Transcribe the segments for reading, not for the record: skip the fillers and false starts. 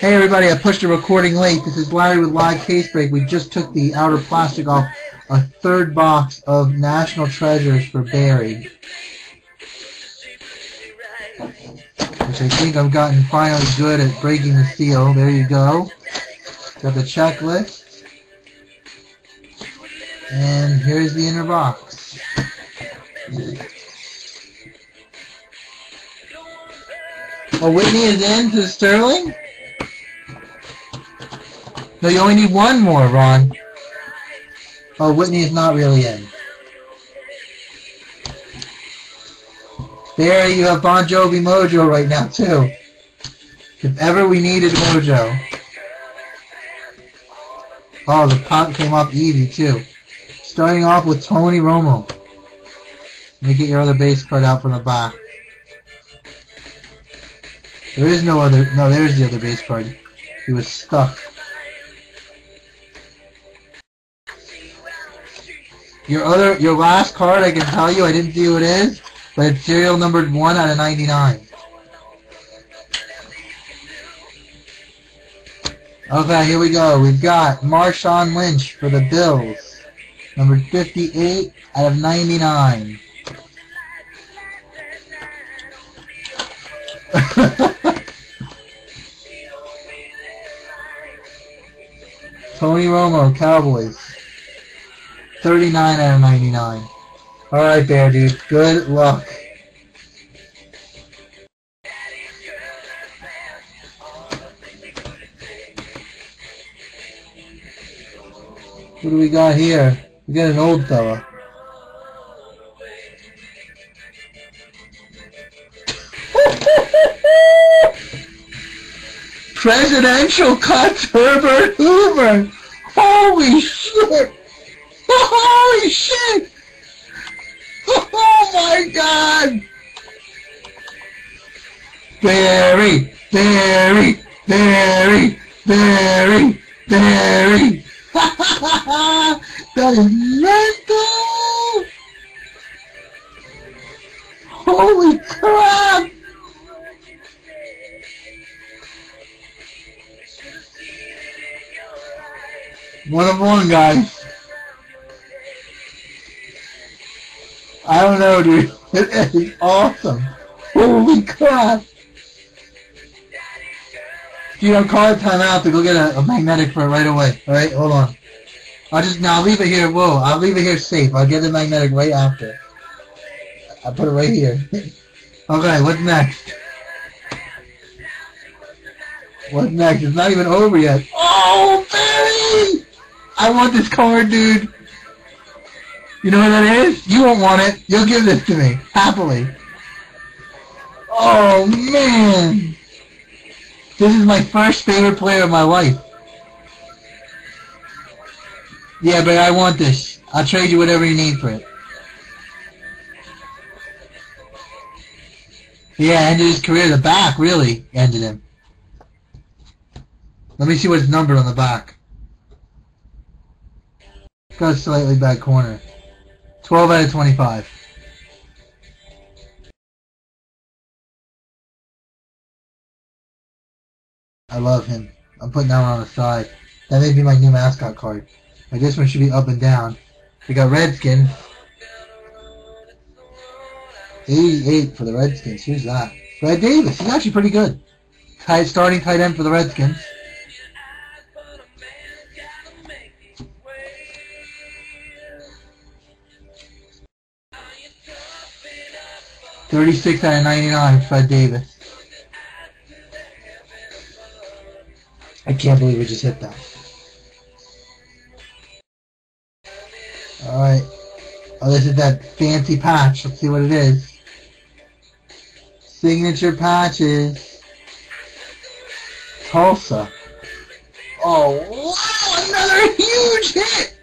Hey everybody, I pushed the recording late. This is Larry with Live Case Break. We just took the outer plastic off a third box of National Treasures for Barry, which I think I've gotten finally good at breaking the seal. There you go. Got the checklist. And here's the inner box. Oh, Whitney is in to Sterling? No, you only need one more, Ron. Oh, Whitney is not really in. There, you have Bon Jovi Mojo right now, too. If ever we needed Mojo. Oh, the pop came up easy, too. Starting off with Tony Romo. Let me get your other base card out from the back. There is no other... No, there's the other base card. He was stuck. Your last card, I can tell you, I didn't see who it is, but it's serial numbered 1 out of 99. Okay, here we go. We've got Marshawn Lynch for the Bills, numbered 58 out of 99. Tony Romo, Cowboys. 39 out of 99. Alright, Bear Dude. Good luck. What do we got here? We got an old fella. Presidential cuts, Herbert, Hoover. Holy shit! Holy shit! Oh my God! Barry, Barry, Barry, Barry, Barry. That is mental! Holy crap! 1 of 1, guys. I don't know, dude. It is awesome. Holy crap. Dude, I'll call it timeout to go get a magnetic for it right away. Alright, hold on. I'll leave it here. Whoa, I'll leave it here safe. I'll get the magnetic right after. I'll put it right here. Okay, what's next? What's next? It's not even over yet. Oh, Barry! I want this card, dude. You know what that is? You won't want it. You'll give this to me. Happily. Oh, man. This is my first favorite player of my life. Yeah, but I want this. I'll trade you whatever you need for it. Yeah, ended his career. The back really ended him. Let me see what's numbered on the back. Got a slightly bad corner. 12 out of 25. I love him. I'm putting that one on the side. That may be my new mascot card. Like this one should be up and down. We got Redskins. 88 for the Redskins. Who's that? Brad Davis. He's actually pretty good. Starting tight end for the Redskins. $36 out of 99, Fred Davis. I can't believe we just hit that. Alright. Oh, this is that fancy patch. Let's see what it is. Signature patches. Tulsa. Oh, wow! Another huge hit!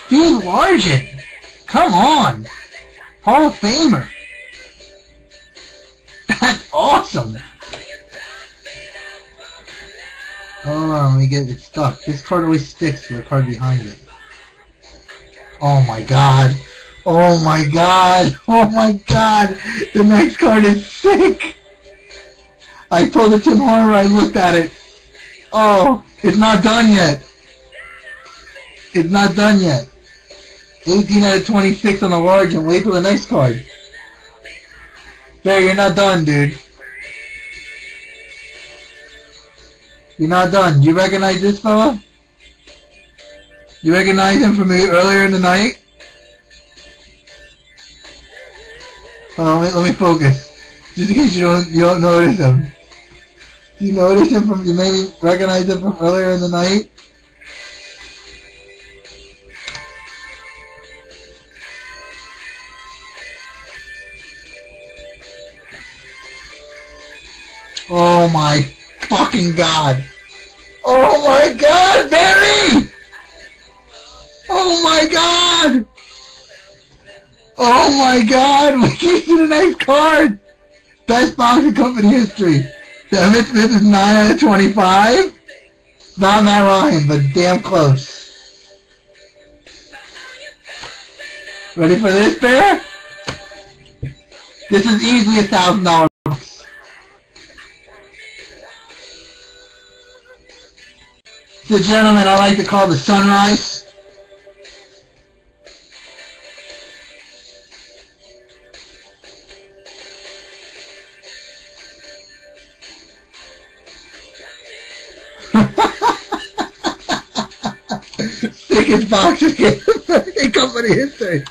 Dude, Largent. Come on! Hall of Famer! That's awesome! Hold on, let me get it stuck. This card always sticks to the card behind it. Oh my god! Oh my god! Oh my god! The next card is sick! I told the Tim Horner I looked at it. Oh, it's not done yet. It's not done yet. 18 out of 26 on the large, and wait for the next card. There, you're not done, dude. You're not done. You recognize this fella? You recognize him from earlier in the night? Let me focus. Just in case you don't notice him. You notice him from, you maybe recognize him from earlier in the night? Oh my fucking god. Oh my god, Barry! Oh my god! Oh my god, we keep to the next card! Best boxing company history. Emmett Smith is 9 out of 25. Not Matt Ryan, but damn close. Ready for this, Bear? This is easily $1,000 box. The gentleman I like to call the Sunrise. Sickest box in company history.